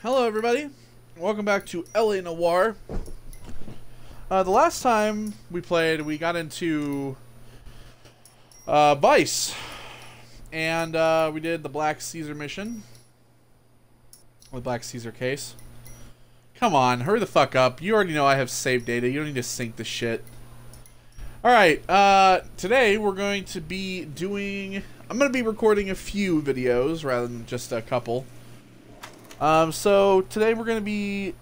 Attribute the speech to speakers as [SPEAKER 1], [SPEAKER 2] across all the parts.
[SPEAKER 1] Hello everybody, welcome back to LA Noire. The last time we played, we got into Vice, and we did the Black Caesar mission, the Black Caesar case. Come on, hurry the fuck up. You already know I have save data, you don't need to sync the shit. Alright, today we're going to be doing, I'm going to be recording a few videos rather than just a couple. So today we're going to be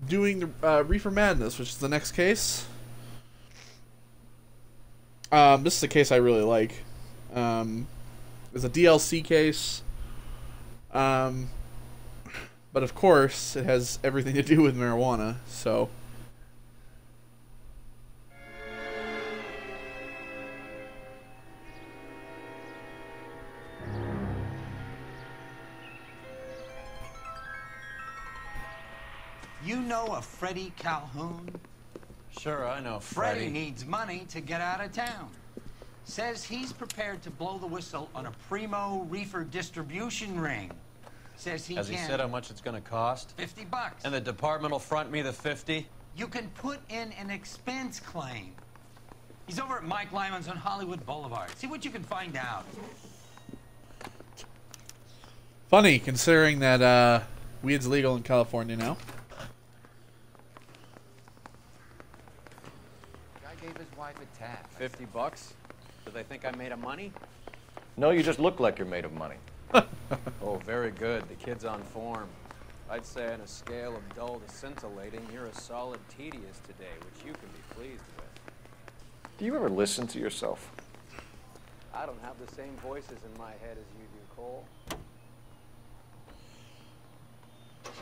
[SPEAKER 1] doing the Reefer Madness, which is the next case. This is a case I really like. It's a DLC case. But of course, it has everything to do with marijuana, so...
[SPEAKER 2] You know a Freddie Calhoun?
[SPEAKER 3] Sure, I know Freddie.
[SPEAKER 2] Freddie needs money to get out of town. Says he's prepared to blow the whistle on a primo reefer distribution ring. Says he
[SPEAKER 3] Has he said how much it's going to cost?
[SPEAKER 2] $50.
[SPEAKER 3] And the department will front me the 50?
[SPEAKER 2] You can put in an expense claim. He's over at Mike Lyman's on Hollywood Boulevard. See what you can find out.
[SPEAKER 1] Funny, considering that weed's legal in California now.
[SPEAKER 4] Gave his wife a tap.
[SPEAKER 3] $50? Do they think I'm made of money?
[SPEAKER 4] No, you just look like you're made of money.
[SPEAKER 3] Oh, very good. The kid's on form. I'd say on a scale of dull to scintillating, you're a solid tedious today, which you can be pleased with.
[SPEAKER 4] Do you ever listen to yourself?
[SPEAKER 3] I don't have the same voices in my head as you do, Cole.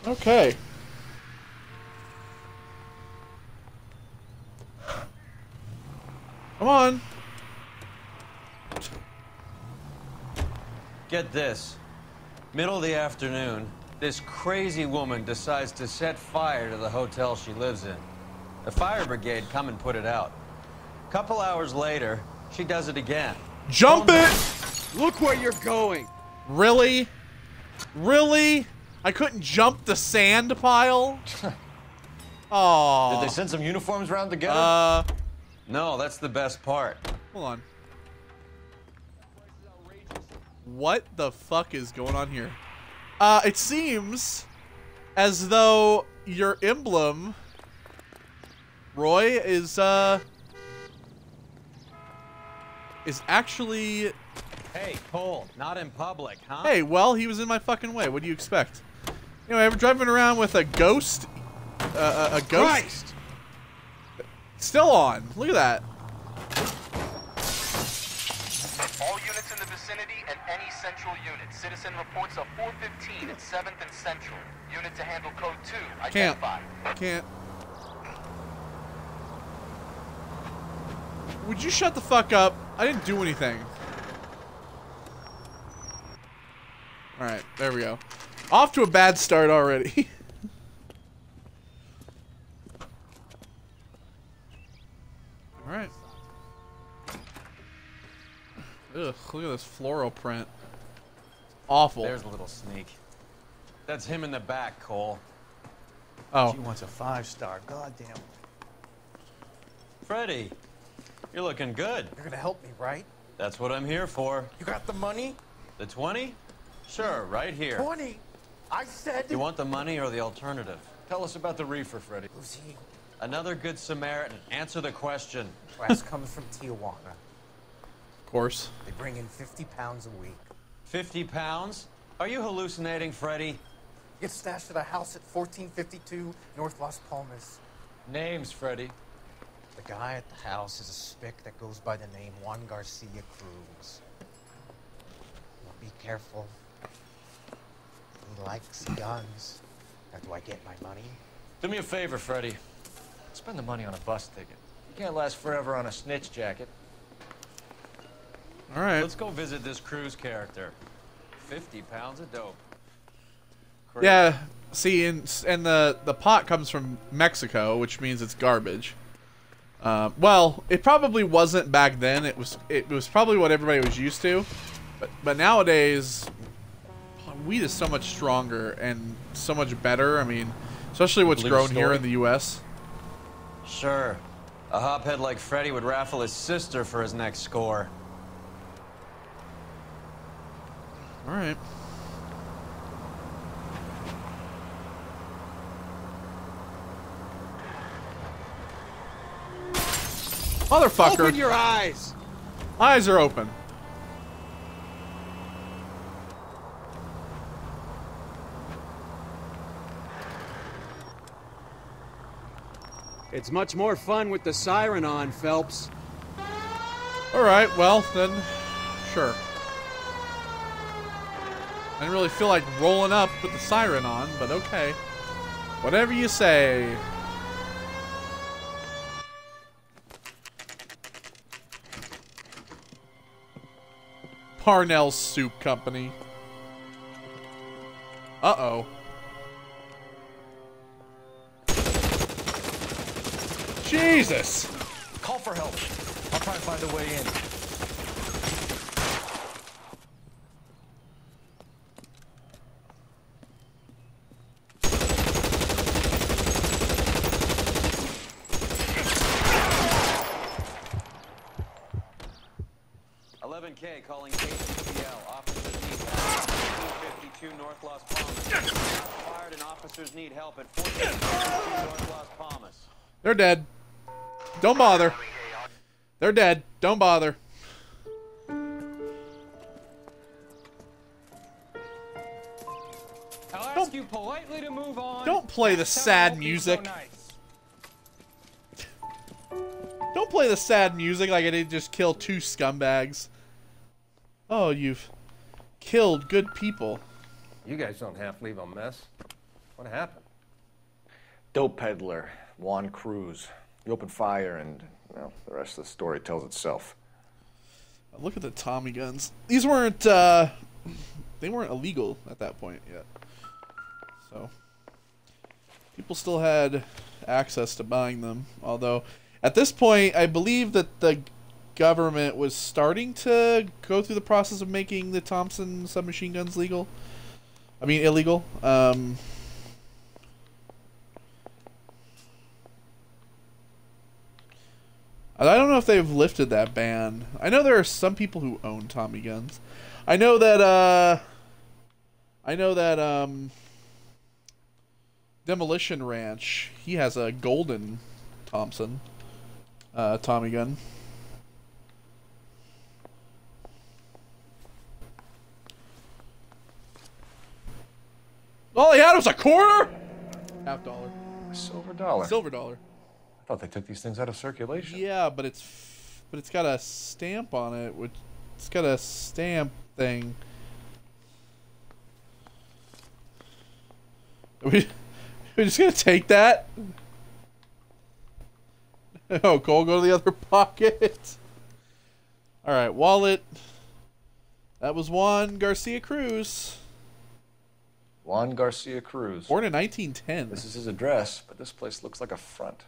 [SPEAKER 1] Okay. Come on.
[SPEAKER 3] Get this. Middle of the afternoon, this crazy woman decides to set fire to the hotel she lives in. The fire brigade come and put it out. A couple hours later, she does it again.
[SPEAKER 1] Jump it!
[SPEAKER 5] Look where you're going.
[SPEAKER 1] Really? Really? I couldn't jump the sand pile? Oh.
[SPEAKER 4] Did they send some uniforms around to get her?
[SPEAKER 3] No, that's the best part.
[SPEAKER 1] Hold on. What the fuck is going on here? It seems as though your emblem, Roy, is actually...
[SPEAKER 3] Hey, Cole, not in public, huh?
[SPEAKER 1] Hey, well, he was in my fucking way. What do you expect? Anyway, I'm driving around with a ghost. A ghost.
[SPEAKER 5] Christ!
[SPEAKER 1] Still on. Look at that.
[SPEAKER 6] All units in the vicinity and any central unit. Citizen reports of 415 at 7th and Central. Unit to handle code 2. Identify.
[SPEAKER 1] Can't. Would you shut the fuck up? I didn't do anything. Alright, there we go. Off to a bad start already. Alright. Ugh, look at this floral print. Awful.
[SPEAKER 3] There's a little sneak. That's him in the back, Cole.
[SPEAKER 1] Oh.
[SPEAKER 5] She wants a 5-star. Goddamn.
[SPEAKER 3] Freddie, you're looking good.
[SPEAKER 5] You're gonna help me, right?
[SPEAKER 3] That's what I'm here for.
[SPEAKER 5] You got the money?
[SPEAKER 3] The 20? Sure, right here.
[SPEAKER 5] 20. I said.
[SPEAKER 3] You want the money or the alternative? Tell us about the reefer, Freddie.
[SPEAKER 5] Who's he?
[SPEAKER 3] Another good Samaritan. Answer the question.
[SPEAKER 7] Brass comes from Tijuana.
[SPEAKER 1] Of course.
[SPEAKER 7] They bring in 50 pounds a week.
[SPEAKER 3] 50 pounds? Are you hallucinating, Freddie?
[SPEAKER 7] Gets stashed at a house at 1452 North Las Palmas.
[SPEAKER 3] Names, Freddie.
[SPEAKER 7] The guy at the house is a spick that goes by the name Juan Garcia Cruz. Now be careful. He likes guns. Now do I get my money?
[SPEAKER 3] Do me a favor, Freddie.
[SPEAKER 4] Spend the money on a bus ticket. You can't last forever on a snitch jacket.
[SPEAKER 1] Alright.
[SPEAKER 3] Let's go visit this Cruz character. 50 pounds of dope. Crazy.
[SPEAKER 1] Yeah, see, and the pot comes from Mexico, which means it's garbage. Well, it probably wasn't back then. It was probably what everybody was used to. But nowadays, weed is so much stronger and so much better. I mean, especially what's
[SPEAKER 3] Believe the
[SPEAKER 1] grown here
[SPEAKER 3] story?
[SPEAKER 1] in the U.S.
[SPEAKER 3] Sure. A hophead like Freddy would raffle his sister for his next score.
[SPEAKER 1] All right. Motherfucker.
[SPEAKER 5] Open your eyes!
[SPEAKER 1] Eyes are open.
[SPEAKER 8] It's much more fun with the siren on, Phelps.
[SPEAKER 1] All right, well, then, sure. I didn't really feel like rolling up with the siren on, but okay. Whatever you say. Parnell's Soup Company. Uh-oh. Jesus!
[SPEAKER 4] Call for help. I'll try and find a way in.
[SPEAKER 3] K calling KCPL. Officers need help at 1452 North Las Palmas. Fired and officers need help at 1452 North Las Palmas.
[SPEAKER 1] They're dead. Don't bother. They're dead. Don't bother.
[SPEAKER 9] I'll ask you politely to move on.
[SPEAKER 1] Don't play the sad music. Don't play the sad music like I didn't just kill 2 scumbags. Oh, you've killed good people.
[SPEAKER 10] You guys don't half leave a mess. What happened?
[SPEAKER 4] Dope peddler, Juan Cruz. You opened fire and, well, the rest of the story tells itself.
[SPEAKER 1] Look at the Tommy guns. These weren't, they weren't illegal at that point yet. So, people still had access to buying them. Although, at this point, I believe that the government was starting to go through the process of making the Thompson submachine guns legal. I mean, illegal. I don't know if they've lifted that ban. I know there are some people who own Tommy guns. I know that, Demolition Ranch, he has a golden Thompson, Tommy gun. All he had was a quarter? $50.
[SPEAKER 4] A silver dollar.
[SPEAKER 1] Silver dollar.
[SPEAKER 4] I thought they took these things out of circulation.
[SPEAKER 1] Yeah, but it's got a stamp on it, which it's got a stamp thing. We're just gonna take that? Oh, Cole, go to the other pocket. Alright, wallet. That was Juan Garcia Cruz.
[SPEAKER 4] Juan Garcia Cruz.
[SPEAKER 1] Born in 1910.
[SPEAKER 4] This is his address, but this place looks like a front.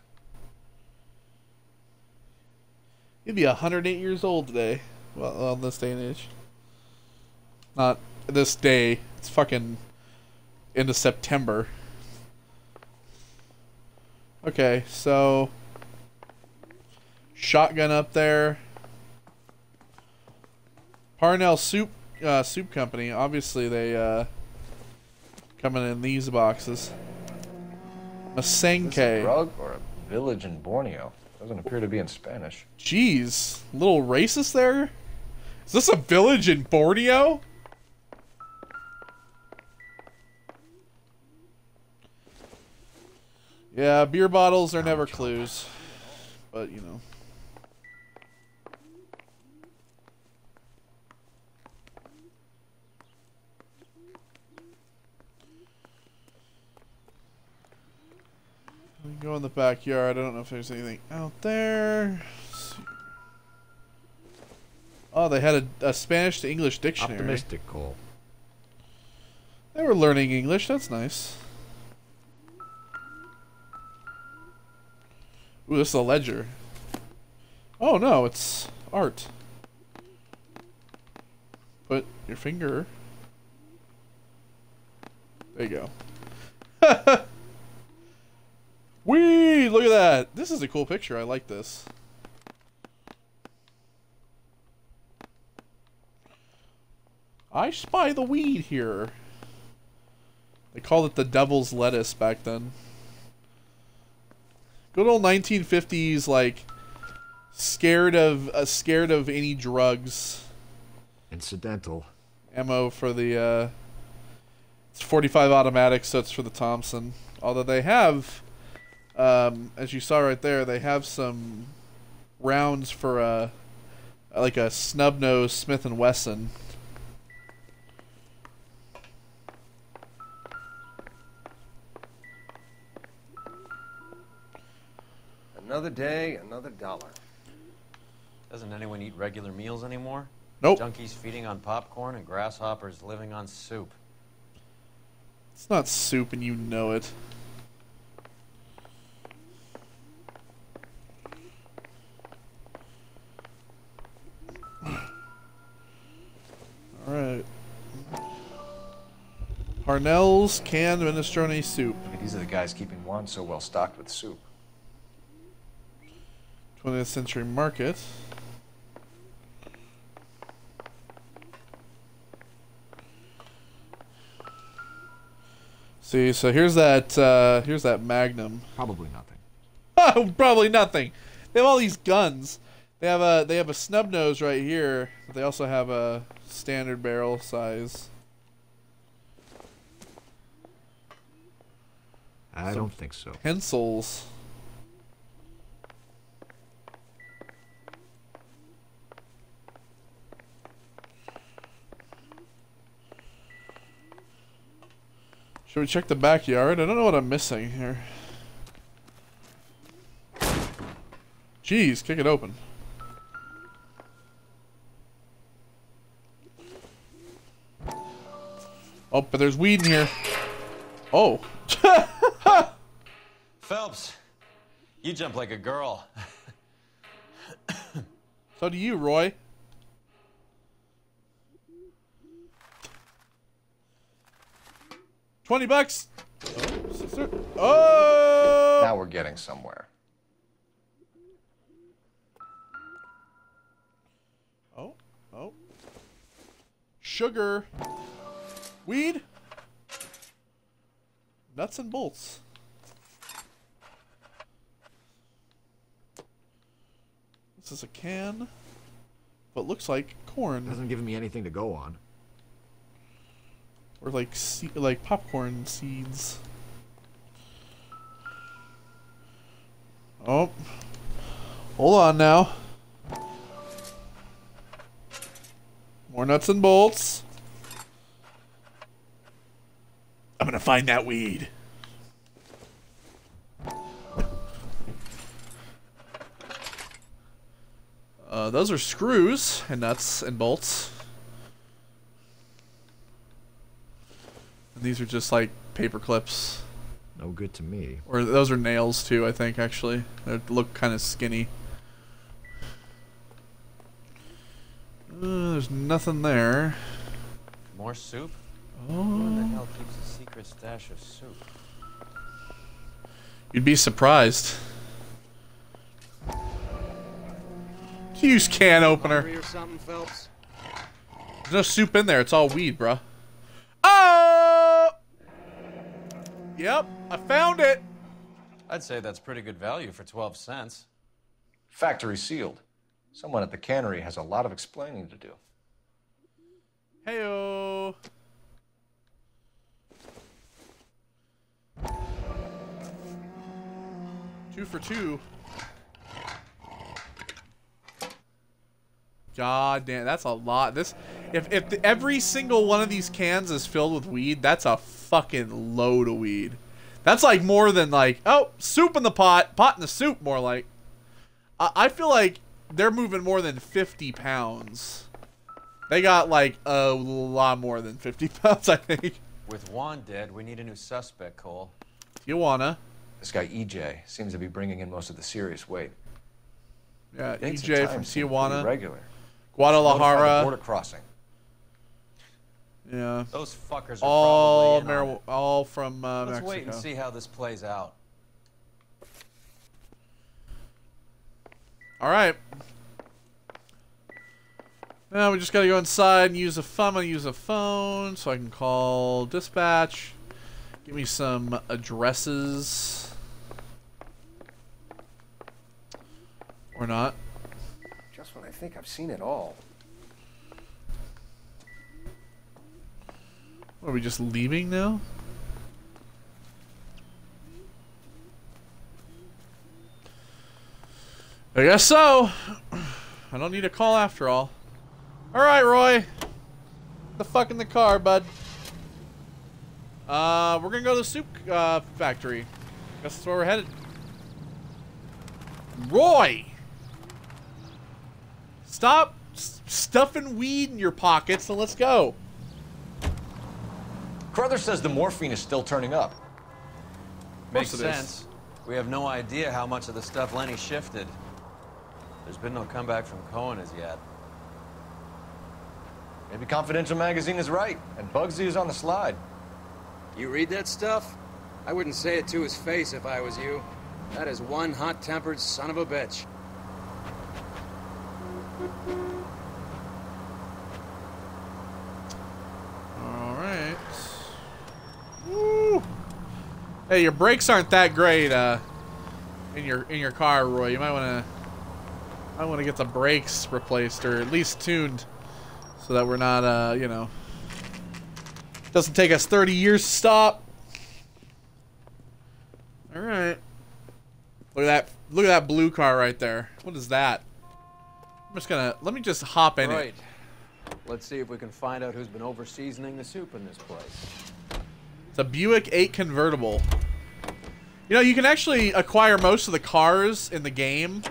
[SPEAKER 1] He'd be 108 years old today. Well, on this day and age. Not this day. It's fucking into September. Okay, so shotgun up there. Parnell Soup Company. Obviously, they coming in these boxes. Masenke.
[SPEAKER 4] Is this a drug or a village in Borneo? Doesn't appear to be in Spanish.
[SPEAKER 1] Jeez, a little racist there. Is this a village in Borneo? Yeah, beer bottles are never clues. But, you know. We go in the backyard. I don't know if there's anything out there. Let's see. Oh, they had a Spanish to English dictionary.
[SPEAKER 10] Optimistic, Cole.
[SPEAKER 1] They were learning English. That's nice. Ooh, this is a ledger. Oh no, it's art. Put your finger There you go. Wee! Look at that. This is a cool picture. I like this. I spy the weed here. They called it the devil's lettuce back then. Good old 1950s, like scared of any drugs.
[SPEAKER 11] Incidental.
[SPEAKER 1] Ammo for the it's 45 automatic, so it's for the Thompson. Although they have, as you saw right there, they have some rounds for like a snub nose Smith & Wesson.
[SPEAKER 10] Another day, another dollar.
[SPEAKER 3] Doesn't anyone eat regular meals anymore?
[SPEAKER 1] Nope.
[SPEAKER 3] Junkies feeding on popcorn and grasshoppers living on soup.
[SPEAKER 1] It's not soup and you know it. Alright. Parnell's canned minestrone soup.
[SPEAKER 4] These are the guys keeping Juan so well stocked with soup.
[SPEAKER 1] 20th Century Market. See, so here's that Magnum.
[SPEAKER 11] Probably nothing.
[SPEAKER 1] Oh, probably nothing. They have all these guns. They have a snub nose right here. But they also have a standard barrel size.
[SPEAKER 11] I don't think so.
[SPEAKER 1] Pencils. Should we check the backyard? I don't know what I'm missing here. Jeez, kick it open. Oh, but there's weed in here. Oh.
[SPEAKER 3] Phelps, you jump like a girl.
[SPEAKER 1] So do you, Roy. $20. Oh, sister. Oh!
[SPEAKER 4] Now we're getting somewhere.
[SPEAKER 1] Oh, oh. Sugar. Weed. Nuts and bolts. This is a can. But looks like corn.
[SPEAKER 11] Hasn't given me anything to go on.
[SPEAKER 1] Or like popcorn seeds. Oh. Hold on now. More nuts and bolts. I'm gonna find that weed. Those are screws and nuts and bolts. And these are just like paper clips.
[SPEAKER 11] No good to me.
[SPEAKER 1] Or those are nails too, I think, actually. They look kind of skinny. There's nothing there.
[SPEAKER 3] More soup?
[SPEAKER 1] Oh.
[SPEAKER 3] Who the hell keeps a secret stash of soup?
[SPEAKER 1] You'd be surprised. Use can opener.
[SPEAKER 8] Hungry or something, Phelps?
[SPEAKER 1] There's no soup in there. It's all weed, bruh. Oh! Yep, I found it.
[SPEAKER 3] I'd say that's pretty good value for 12 cents.
[SPEAKER 4] Factory sealed. Someone at the cannery has a lot of explaining to do.
[SPEAKER 1] Heyo. Two for two. God damn, that's a lot. This, if every single one of these cans is filled with weed, that's a fucking load of weed. That's like more than like, oh, soup in the pot, pot in the soup, more like. I feel like they're moving more than 50 pounds. They got like a lot more than 50 pounds, I think.
[SPEAKER 3] With Juan dead, we need a new suspect, Cole.
[SPEAKER 1] Tijuana.
[SPEAKER 4] This guy EJ seems to be bringing in most of the serious weight.
[SPEAKER 1] Yeah,
[SPEAKER 4] Dates and
[SPEAKER 1] EJ from
[SPEAKER 4] times seem
[SPEAKER 1] Tijuana.
[SPEAKER 4] pretty regular.
[SPEAKER 1] Guadalajara.
[SPEAKER 4] Border crossing.
[SPEAKER 1] Yeah.
[SPEAKER 3] Those fuckers are
[SPEAKER 1] all from
[SPEAKER 3] Let's
[SPEAKER 1] Mexico.
[SPEAKER 3] wait and see how this plays out.
[SPEAKER 1] All right. Now we just gotta go inside and use a phone. I'm gonna use a phone so I can call dispatch. Give me some addresses. Or not.
[SPEAKER 10] Just when I think I've seen it all.
[SPEAKER 1] Are we just leaving now? I guess so. I don't need a call after all. Alright, Roy. Get the fuck in the car, bud. We're gonna go to the soup factory. Guess that's where we're headed. Roy! Stop stuffing weed in your pockets and let's go.
[SPEAKER 4] Carruthers says the morphine is still turning up.
[SPEAKER 3] Makes sense. We have no idea how much of the stuff Lenny shifted. There's been no comeback from Cohen as yet.
[SPEAKER 4] Maybe Confidential Magazine is right, and Bugsy is on the slide.
[SPEAKER 8] You read that stuff? I wouldn't say it to his face if I was you. That is one hot-tempered son of a bitch.
[SPEAKER 1] Alright. Woo! Hey, your brakes aren't that great, in your car, Roy. You might wanna get the brakes replaced or at least tuned so that we're not you know, doesn't take us 30 years to stop. Alright. Look at that blue car right there. What is that? I'm just gonna let me just hop in it.
[SPEAKER 3] Let's see if we can find out who's been over-seasoning the soup in this place.
[SPEAKER 1] It's a Buick 8 convertible. You know, you can actually acquire most of the cars in the game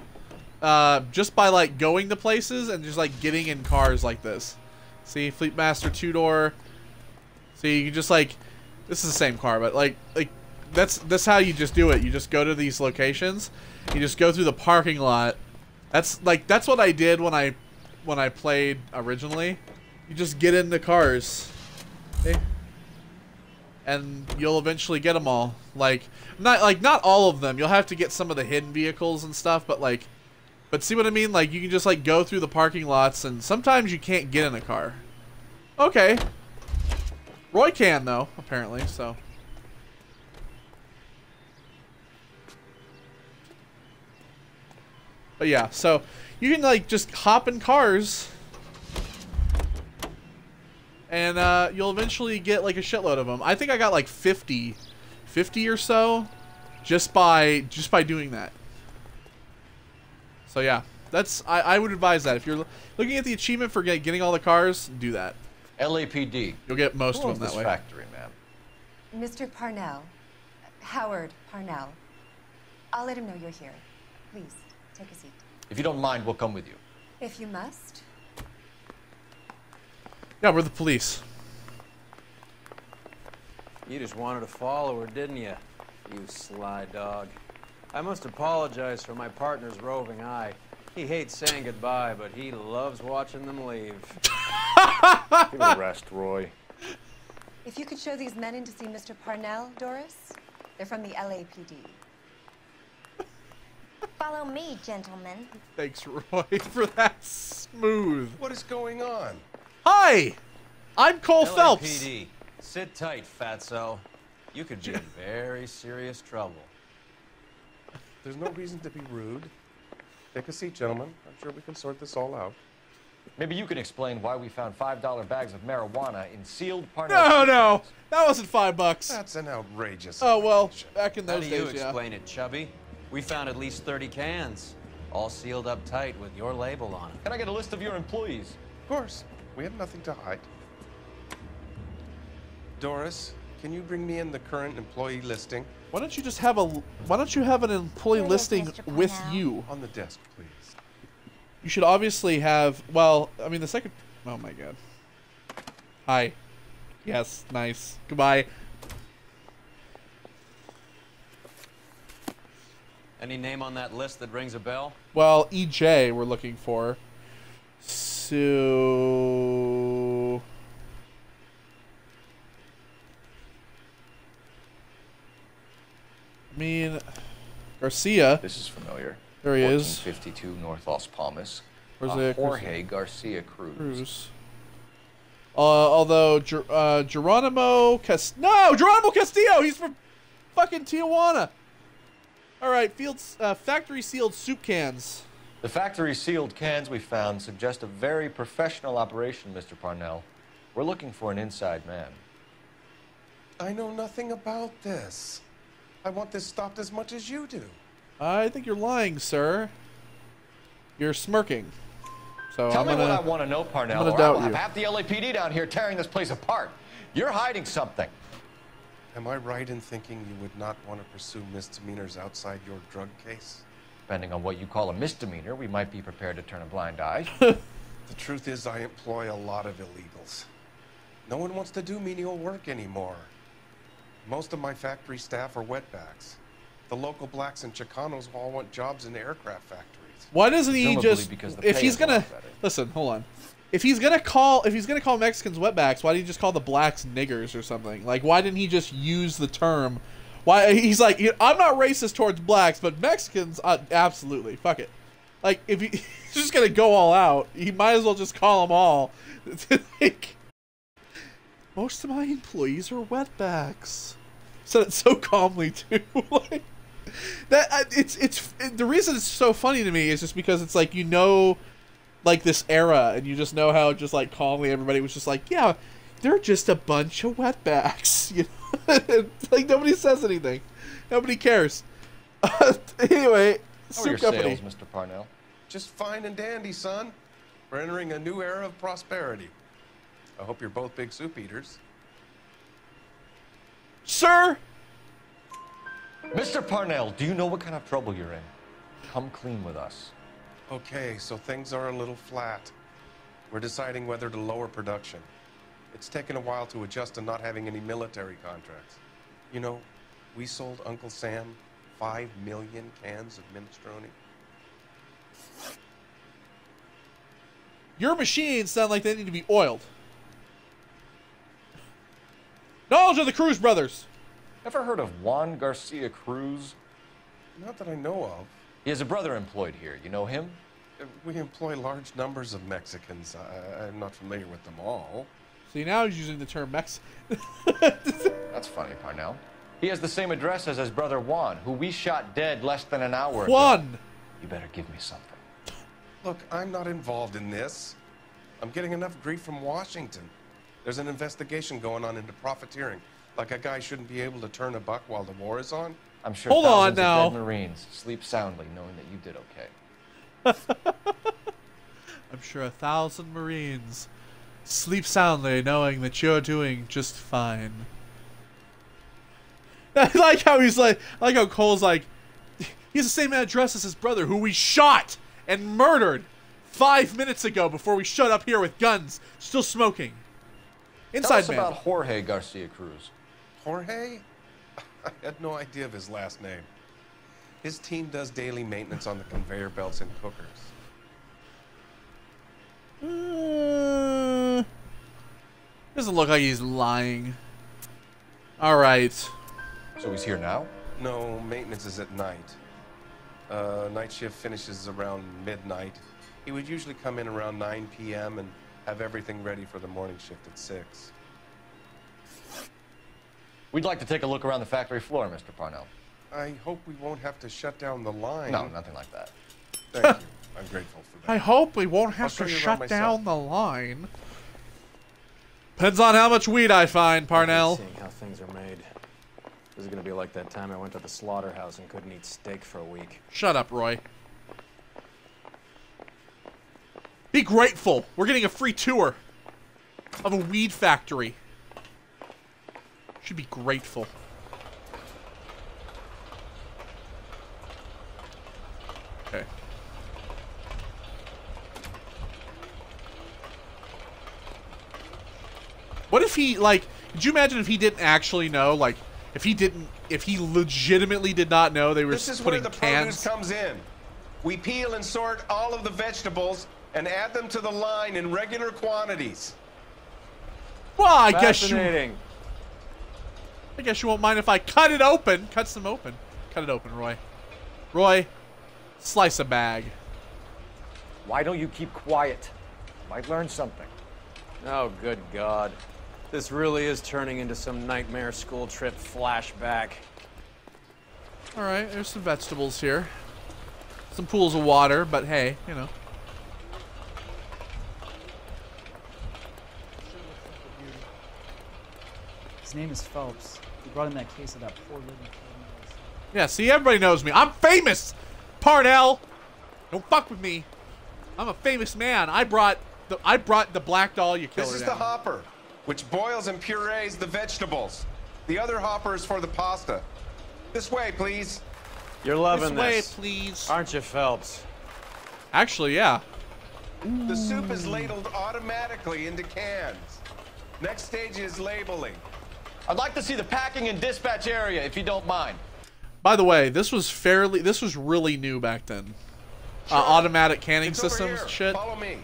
[SPEAKER 1] just by like going to places and just like getting in cars like this. See, Fleetmaster 2-door. See, you can just like, this is the same car, but like that's how you just do it. You just go to these locations. You just go through the parking lot. That's what I did when I played originally. You just get in the cars. Okay? And you'll eventually get them all. Not all of them. You'll have to get some of the hidden vehicles and stuff, but see what I mean? Like, you can just like go through the parking lots, and sometimes you can't get in a car. Okay. Roy can though, apparently, so. But yeah, so you can like just hop in cars and you'll eventually get like a shitload of them. I think I got like 50 or so just by doing that. So yeah, I would advise that if you're looking at the achievement for getting all the cars, do that.
[SPEAKER 4] LAPD.
[SPEAKER 1] You'll get most of them that way.
[SPEAKER 4] Factory, ma'am.
[SPEAKER 12] Mr. Parnell, Howard Parnell. I'll let him know you're here. Please, take a seat.
[SPEAKER 4] If you don't mind, we'll come with you.
[SPEAKER 12] If you must.
[SPEAKER 1] Yeah, we're the police.
[SPEAKER 3] You just wanted to follow her, didn't you? You sly dog. I must apologize for my partner's roving eye. He hates saying goodbye, but he loves watching them leave.
[SPEAKER 4] Give it a rest, Roy.
[SPEAKER 12] If you could show these men in to see Mr. Parnell, Doris. They're from the LAPD.
[SPEAKER 13] Follow me, gentlemen.
[SPEAKER 1] Thanks, Roy, for that smooth.
[SPEAKER 10] What is going on?
[SPEAKER 1] Hi! I'm Cole Phelps.
[SPEAKER 3] LAPD. Sit tight, fatso. You could be in very serious trouble.
[SPEAKER 10] There's no reason to be rude. Take a seat, gentlemen. I'm sure we can sort this all out.
[SPEAKER 4] Maybe you can explain why we found $5 bags of marijuana in sealed Parnell.
[SPEAKER 1] No, that wasn't $5.
[SPEAKER 10] That's an outrageous.
[SPEAKER 1] Oh well, back in those
[SPEAKER 3] How do you
[SPEAKER 1] days, yeah.
[SPEAKER 3] explain it, Chubby? We found at least 30 cans, all sealed up tight with your label on it.
[SPEAKER 4] Can I get a list of your employees?
[SPEAKER 10] Of course. We have nothing to hide. Doris, can you bring me in the current employee listing?
[SPEAKER 1] Why don't you just have an employee listing with you?
[SPEAKER 10] On the desk, please.
[SPEAKER 1] You should obviously have, well, I mean the second, oh my god. Hi. Yes, nice. Goodbye.
[SPEAKER 3] Any name on that list that rings a bell?
[SPEAKER 1] Well, EJ we're looking for. So I mean, Garcia.
[SPEAKER 4] This is familiar.
[SPEAKER 1] There he is.
[SPEAKER 4] 1452 North Las Palmas.
[SPEAKER 1] Jose
[SPEAKER 4] Jorge Garcia Cruz.
[SPEAKER 1] Although Geronimo Geronimo Castillo. He's from fucking Tijuana. All right, factory sealed soup cans.
[SPEAKER 4] The factory sealed cans we found suggest a very professional operation, Mr. Parnell. We're looking for an inside man.
[SPEAKER 10] I know nothing about this. I want this stopped as much as you do.
[SPEAKER 1] I think you're lying, sir. You're smirking. So
[SPEAKER 4] Tell me what I want to know, Parnell, or I'll have half the LAPD down here tearing this place apart. You're hiding something.
[SPEAKER 10] Am I right in thinking you would not want to pursue misdemeanors outside your drug case?
[SPEAKER 4] Depending on what you call a misdemeanor, we might be prepared to turn a blind eye.
[SPEAKER 10] The truth is, I employ a lot of illegals. No one wants to do menial work anymore. Most of my factory staff are wetbacks. The local blacks and Chicanos all want jobs in aircraft factories.
[SPEAKER 1] Why doesn't he just, if he's gonna, listen, hold on. If he's gonna call Mexicans wetbacks, why did he just call the blacks niggers or something? Like, why didn't he just use the term? Why, he's like, I'm not racist towards blacks, but Mexicans, absolutely, fuck it. Like, if he's just gonna go all out, he might as well just call them all. Like, most of my employees are wetbacks. Said it so calmly too. Like, that the reason it's so funny to me is just because it's like, like this era, and you just know how just like calmly everybody was just like, yeah, they're just a bunch of wetbacks. You know, like nobody says anything, nobody cares. Anyway,
[SPEAKER 4] How are your
[SPEAKER 1] company.
[SPEAKER 4] sales, Mr. Parnell?
[SPEAKER 10] Just fine and dandy, son. We're entering a new era of prosperity. I hope you're both big soup eaters.
[SPEAKER 1] Sir!
[SPEAKER 4] Mr. Parnell, do you know what kind of trouble you're in? Come clean with us.
[SPEAKER 10] Okay, so things are a little flat. We're deciding whether to lower production. It's taken a while to adjust to not having any military contracts. You know, we sold Uncle Sam 5 million cans of minestrone.
[SPEAKER 1] Your machines sound like they need to be oiled. Knowledge of the Cruz brothers.
[SPEAKER 4] Ever heard of Juan Garcia Cruz?
[SPEAKER 10] Not that I know of.
[SPEAKER 4] He has a brother employed here. You know him?
[SPEAKER 10] We employ large numbers of Mexicans. I'm not familiar with them all.
[SPEAKER 1] See, now he's using the term Mex.
[SPEAKER 4] That's funny, Parnell. He has the same address as his brother Juan, who we shot dead less than an hour ago.
[SPEAKER 1] Juan!
[SPEAKER 4] You better give me something.
[SPEAKER 10] Look, I'm not involved in this. I'm getting enough grief from Washington. There's an investigation going on into profiteering. Like a guy shouldn't be able to turn a buck while the war is on.
[SPEAKER 4] I'm sure thousands of dead Marines sleep soundly knowing that you did okay.
[SPEAKER 1] I'm sure 1,000 Marines sleep soundly knowing that you're doing just fine. I like how he's like, I like how Cole's like, he has the same address as his brother, who we shot and murdered 5 minutes ago before we showed up here with guns, still smoking. Inside
[SPEAKER 4] Tell us
[SPEAKER 1] man.
[SPEAKER 4] about Jorge Garcia Cruz.
[SPEAKER 10] Jorge? I had no idea of his last name. His team does daily maintenance on the conveyor belts and cookers.
[SPEAKER 1] Doesn't look like he's lying. All right.
[SPEAKER 4] So he's here now?
[SPEAKER 10] No, maintenance is at night. Night shift finishes around midnight. He would usually come in around 9 p.m. and have everything ready for the morning shift at 6.
[SPEAKER 4] We'd like to take a look around the factory floor, Mr. Parnell.
[SPEAKER 10] I hope we won't have to shut down the line.
[SPEAKER 4] No, nothing like that.
[SPEAKER 10] Thank you. I'm grateful for that.
[SPEAKER 1] I hope we won't have to shut down the line. Depends on how much weed I find, Parnell.
[SPEAKER 14] Seeing how things are made. This is gonna be like that time I went to the slaughterhouse and couldn't eat steak for a week.
[SPEAKER 1] Shut up, Roy. Be grateful. We're getting a free tour of a weed factory. Should be grateful. Okay. What if he, like, could you imagine if he didn't actually know, like, if he legitimately did not know they were
[SPEAKER 10] This is where
[SPEAKER 1] putting
[SPEAKER 10] the
[SPEAKER 1] cans?
[SPEAKER 10] produce comes in. We peel and sort all of the vegetables and add them to the line in regular quantities.
[SPEAKER 1] Well, I guess you
[SPEAKER 14] Fascinating.
[SPEAKER 1] won't mind if I cut it open. Cut some open. Cut it open, Roy. Roy, slice a bag.
[SPEAKER 4] Why don't you keep quiet? Might learn something.
[SPEAKER 14] Oh, good God. This really is turning into some nightmare school trip flashback.
[SPEAKER 1] All right, there's some vegetables here. Some pools of water, but hey, you know.
[SPEAKER 15] His name is Phelps. He brought in that case of that poor living kid.
[SPEAKER 1] Yeah, see, everybody knows me. I'm famous, Parnell. Don't fuck with me. I'm a famous man. I brought the black dahlia killer
[SPEAKER 10] This is
[SPEAKER 1] down.
[SPEAKER 10] the hopper, which boils and purees the vegetables. The other hopper is for the pasta. This way, please.
[SPEAKER 14] You're loving
[SPEAKER 1] this way, please.
[SPEAKER 14] Aren't you, Phelps?
[SPEAKER 1] Actually, yeah.
[SPEAKER 10] The soup is ladled automatically into cans. Next stage is labeling.
[SPEAKER 16] I'd like to see the packing and dispatch area, if you don't mind.
[SPEAKER 1] By the way, this was really new back then.
[SPEAKER 10] Sure.
[SPEAKER 1] Automatic canning
[SPEAKER 10] It's over
[SPEAKER 1] systems,
[SPEAKER 10] here.
[SPEAKER 1] shit.
[SPEAKER 10] Follow me.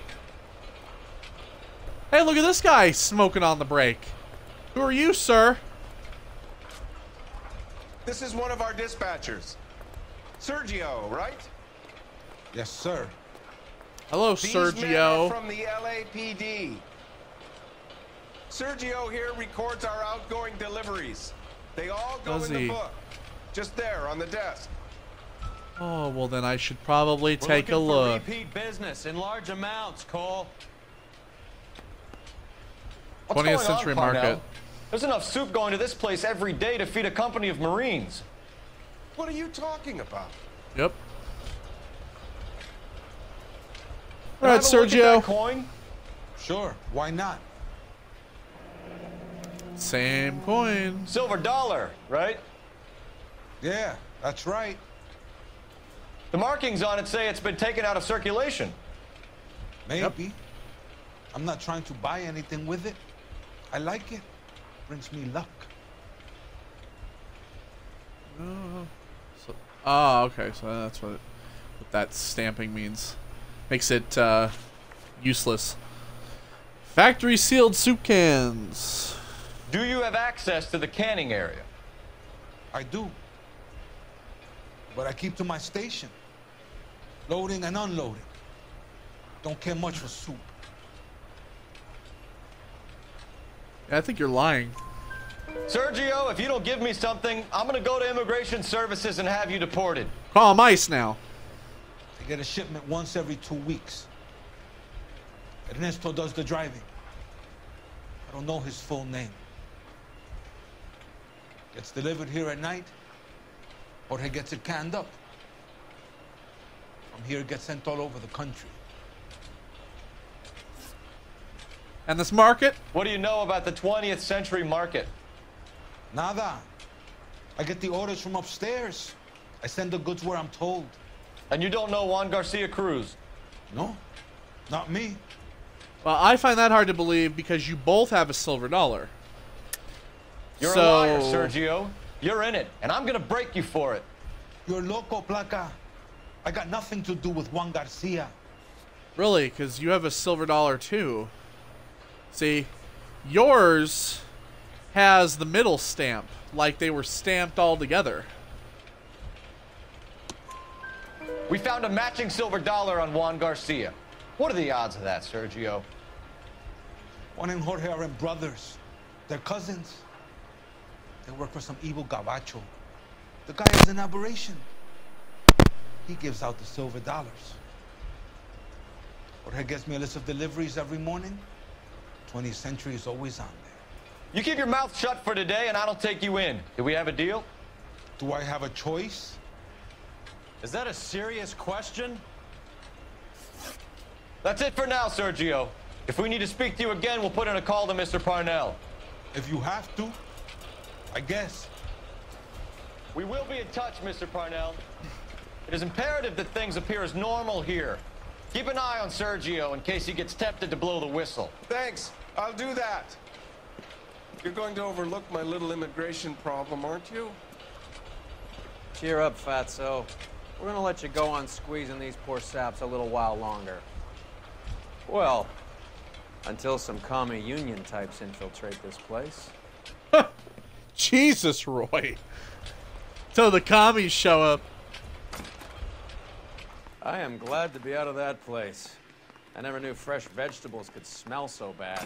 [SPEAKER 1] Hey, look at this guy smoking on the brake. Who are you, sir?
[SPEAKER 10] This is one of our dispatchers. Sergio, right?
[SPEAKER 5] Yes, sir.
[SPEAKER 1] Hello,
[SPEAKER 10] These men are
[SPEAKER 1] Sergio.
[SPEAKER 10] from the LAPD. Sergio here records our outgoing deliveries. They all go
[SPEAKER 1] Does
[SPEAKER 10] in the
[SPEAKER 1] he?
[SPEAKER 10] book. Just there on the desk.
[SPEAKER 1] Oh, well then I should probably
[SPEAKER 3] We're
[SPEAKER 1] take a
[SPEAKER 3] looking for
[SPEAKER 1] look.
[SPEAKER 3] repeat business in large amounts, Cole.
[SPEAKER 16] What's
[SPEAKER 1] 20th
[SPEAKER 16] going
[SPEAKER 1] century
[SPEAKER 16] on, Parnell?
[SPEAKER 1] market.
[SPEAKER 16] There's enough soup going to this place every day to feed a company of Marines.
[SPEAKER 10] What are you talking about?
[SPEAKER 1] Yep.
[SPEAKER 16] Can
[SPEAKER 1] All
[SPEAKER 16] I
[SPEAKER 1] right,
[SPEAKER 16] have a look at
[SPEAKER 1] Sergio.
[SPEAKER 16] that coin?
[SPEAKER 5] Sure, why not?
[SPEAKER 1] Same coin.
[SPEAKER 16] Silver dollar, right?
[SPEAKER 5] Yeah, that's right.
[SPEAKER 16] The markings on it say it's been taken out of circulation.
[SPEAKER 5] Maybe. I'm not trying to buy anything with it. I like it. Brings me luck.
[SPEAKER 1] Okay, so that's what that stamping means. Makes it useless. Factory sealed soup cans.
[SPEAKER 16] Do you have access to the canning area?
[SPEAKER 5] I do. But I keep to my station. Loading and unloading. Don't care much for soup.
[SPEAKER 1] I think you're lying.
[SPEAKER 16] Sergio, if you don't give me something, I'm gonna go to Immigration Services and have you deported.
[SPEAKER 1] Call him ICE now.
[SPEAKER 5] I get a shipment once every 2 weeks. Ernesto does the driving. I don't know his full name. Gets delivered here at night. Jorge gets it canned up. From here, it gets sent all over the country.
[SPEAKER 1] And this market?
[SPEAKER 16] What do you know about the 20th century market?
[SPEAKER 5] Nada. I get the orders from upstairs. I send the goods where I'm told.
[SPEAKER 16] And you don't know Juan Garcia Cruz?
[SPEAKER 5] No, not me.
[SPEAKER 1] Well, I find that hard to believe because you both have a silver dollar.
[SPEAKER 16] You're a liar, Sergio. You're in it, and I'm gonna break you for it.
[SPEAKER 5] You're loco, Placa. I got nothing to do with Juan Garcia.
[SPEAKER 1] Really? Because you have a silver dollar too. See, yours has the middle stamp, like they were stamped all together.
[SPEAKER 16] We found a matching silver dollar on Juan Garcia. What are the odds of that, Sergio?
[SPEAKER 5] Juan and Jorge are brothers. They're cousins. They work for some evil gabacho. The guy is an aberration. He gives out the silver dollars. Jorge gets me a list of deliveries every morning. 20th century is always on there.
[SPEAKER 16] You keep your mouth shut for today, and I don't take you in. Do we have a deal?
[SPEAKER 5] Do I have a choice?
[SPEAKER 3] Is that a serious question?
[SPEAKER 16] That's it for now, Sergio. If we need to speak to you again, we'll put in a call to Mr. Parnell.
[SPEAKER 5] If you have to, I guess.
[SPEAKER 16] We will be in touch, Mr. Parnell. It is imperative that things appear as normal here. Keep an eye on Sergio in case he gets tempted to blow the whistle.
[SPEAKER 10] Thanks. I'll do that. You're going to overlook my little immigration problem, aren't you?
[SPEAKER 14] Cheer up, Fatso. We're gonna let you go on squeezing these poor saps a little while longer. Well, until some commie union types infiltrate this place.
[SPEAKER 1] Jesus, Roy. Until the commies show up.
[SPEAKER 14] I am glad to be out of that place. I never knew fresh vegetables could smell so bad.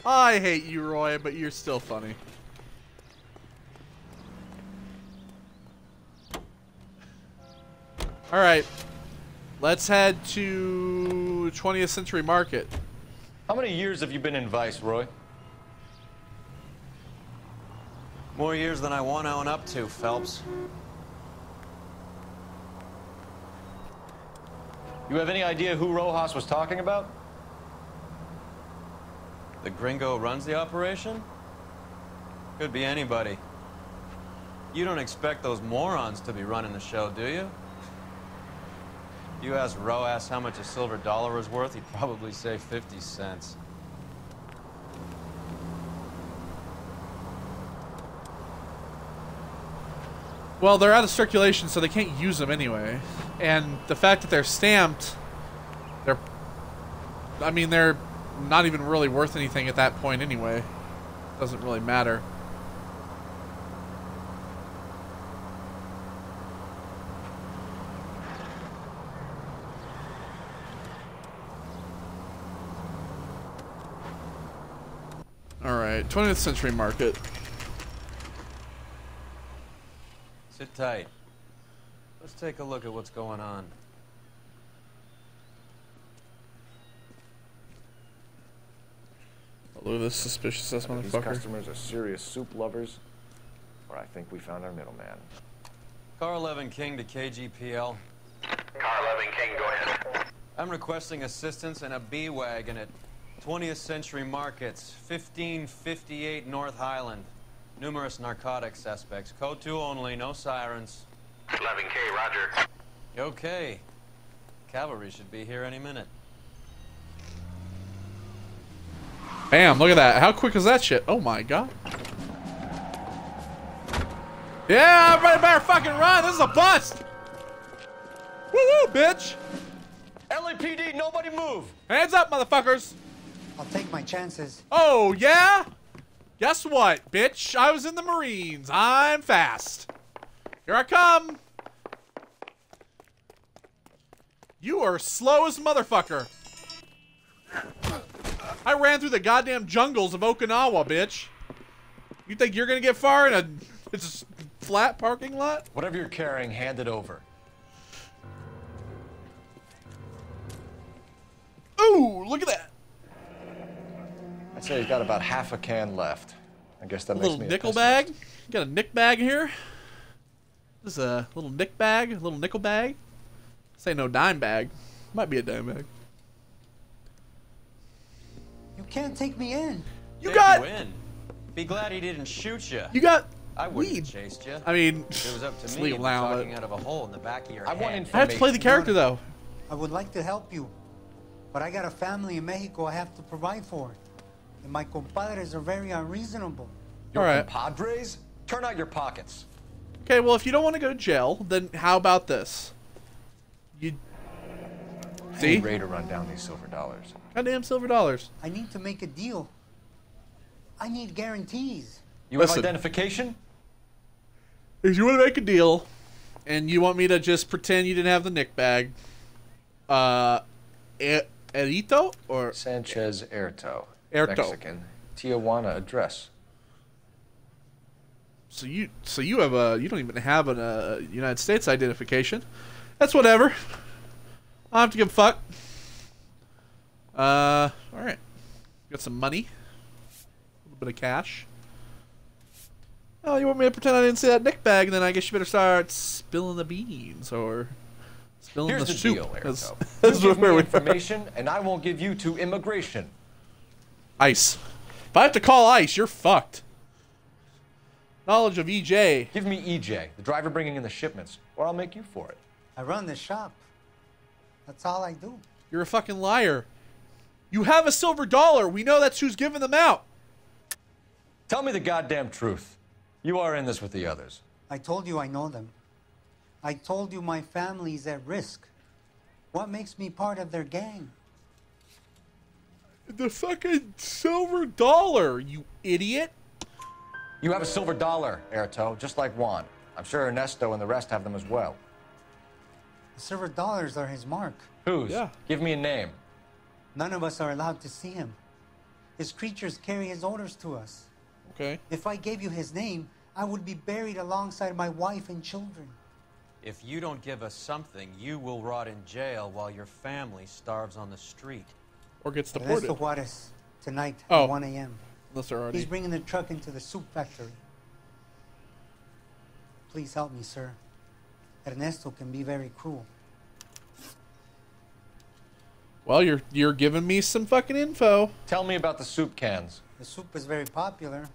[SPEAKER 1] I hate you, Roy, but you're still funny. Alright. Let's head to 20th Century Market.
[SPEAKER 16] How many years have you been in Vice, Roy?
[SPEAKER 14] More years than I want to own up to, Phelps.
[SPEAKER 16] You have any idea who Rojas was talking about?
[SPEAKER 14] The gringo runs the operation? Could be anybody. You don't expect those morons to be running the show, do you? You ask Rojas how much a silver dollar is worth, he'd probably say 50 cents.
[SPEAKER 1] Well, they're out of circulation, so they can't use them anyway. And the fact that they're stamped, I mean, they're not even really worth anything at that point anyway. Doesn't really matter. Alright, 20th Century Market.
[SPEAKER 14] Sit tight. Let's take a look at what's going on.
[SPEAKER 1] Look at this suspicious ass
[SPEAKER 4] These
[SPEAKER 1] motherfucker.
[SPEAKER 4] customers are serious soup lovers, or I think we found our middleman.
[SPEAKER 14] Car 11 King to KGPL.
[SPEAKER 6] Car 11 King, go ahead.
[SPEAKER 14] I'm requesting assistance in a B-Wagon at 20th Century Markets, 1558 North Highland. Numerous narcotic suspects. Code 2 only, no sirens.
[SPEAKER 6] 11K, roger.
[SPEAKER 14] Okay. Cavalry should be here any minute.
[SPEAKER 1] Bam, look at that. How quick is that shit? Oh my god. Yeah, everybody better fucking run. This is a bust. Woo-woo, bitch.
[SPEAKER 16] LAPD, nobody move.
[SPEAKER 1] Hands up, motherfuckers.
[SPEAKER 17] I'll take my chances.
[SPEAKER 1] Oh, yeah? Guess what, bitch? I was in the Marines. I'm fast. Here I come. You are slow as a motherfucker. I ran through the goddamn jungles of Okinawa, bitch. You think you're gonna get far in a flat parking lot?
[SPEAKER 16] Whatever you're carrying, hand it over.
[SPEAKER 1] Ooh, look at that.
[SPEAKER 4] I'd say he's got about half a can left. I guess that
[SPEAKER 1] A
[SPEAKER 4] makes
[SPEAKER 1] little
[SPEAKER 4] me
[SPEAKER 1] nickel
[SPEAKER 4] a
[SPEAKER 1] bag. You got a nick bag here. This is a little nick bag, a little nickel bag. Say no dime bag. Might be a dime bag.
[SPEAKER 17] You can't take me in.
[SPEAKER 1] You
[SPEAKER 14] Take
[SPEAKER 1] got.
[SPEAKER 14] you in. Be glad he didn't shoot you.
[SPEAKER 1] You got.
[SPEAKER 14] I wouldn't
[SPEAKER 1] weed.
[SPEAKER 14] have chased you.
[SPEAKER 1] I mean,
[SPEAKER 14] If it was up to
[SPEAKER 1] just
[SPEAKER 14] me,
[SPEAKER 1] leave
[SPEAKER 14] you'd
[SPEAKER 1] him
[SPEAKER 14] be
[SPEAKER 1] alone,
[SPEAKER 14] talking
[SPEAKER 1] but-
[SPEAKER 14] out of a hole in the back of your head.
[SPEAKER 1] I have to play the character though.
[SPEAKER 17] I would like to help you, but I got a family in Mexico I have to provide for. And my compadres are very unreasonable.
[SPEAKER 1] All right.
[SPEAKER 16] Compadres? Turn out your pockets.
[SPEAKER 1] Okay, well, if you don't want to go to jail, then how about this? You
[SPEAKER 4] I
[SPEAKER 1] see?
[SPEAKER 4] need Ray to run down these silver dollars.
[SPEAKER 1] Goddamn silver dollars.
[SPEAKER 17] I need to make a deal. I need guarantees.
[SPEAKER 16] You
[SPEAKER 1] Listen.
[SPEAKER 16] have identification?
[SPEAKER 1] If you want to make a deal, and you want me to just pretend you didn't have the nick bag, Erito or
[SPEAKER 4] Sanchez Erto.
[SPEAKER 1] Erto.
[SPEAKER 4] Mexican. Tijuana address.
[SPEAKER 1] So you have you don't even have a United States identification. That's whatever. I don't have to give a fuck. All right. Got some money. A little bit of cash. Oh, you want me to pretend I didn't see that nick bag? Then I guess you better start spilling the beans or spilling
[SPEAKER 16] Here's
[SPEAKER 1] the
[SPEAKER 16] the
[SPEAKER 1] soup.
[SPEAKER 16] deal,
[SPEAKER 1] That's,
[SPEAKER 16] Erto.
[SPEAKER 1] that's
[SPEAKER 16] You give
[SPEAKER 1] where
[SPEAKER 16] me
[SPEAKER 1] we
[SPEAKER 16] information, and I won't give you to immigration.
[SPEAKER 1] ICE. If I have to call ICE, you're fucked. Knowledge of EJ.
[SPEAKER 16] Give me EJ, the driver bringing in the shipments, or I'll make you for it.
[SPEAKER 17] I run the shop. That's all I do.
[SPEAKER 1] You're a fucking liar. You have a silver dollar. We know that's who's giving them out.
[SPEAKER 16] Tell me the goddamn truth. You are in this with the others.
[SPEAKER 17] I told you I know them. I told you my family's at risk. What makes me part of their gang?
[SPEAKER 1] The fucking silver dollar, you idiot.
[SPEAKER 4] You have a silver dollar, Erto, just like Juan. I'm sure Ernesto and the rest have them as well.
[SPEAKER 17] The silver dollars are his mark.
[SPEAKER 4] Whose?
[SPEAKER 1] Yeah.
[SPEAKER 4] Give me a name.
[SPEAKER 17] None of us are allowed to see him. His creatures carry his orders to us.
[SPEAKER 1] Okay.
[SPEAKER 17] If I gave you his name, I would be buried alongside my wife and children.
[SPEAKER 14] If you don't give us something, you will rot in jail while your family starves on the street.
[SPEAKER 1] Or gets deported.
[SPEAKER 17] Ernesto Juarez, tonight
[SPEAKER 1] Oh.
[SPEAKER 17] at 1 a.m.
[SPEAKER 1] Unless they're already...
[SPEAKER 17] He's bringing the truck into the soup factory. Please help me, sir. Ernesto can be very cruel.
[SPEAKER 1] Well, you're giving me some fucking info.
[SPEAKER 4] Tell me about the soup cans.
[SPEAKER 17] The soup is very popular,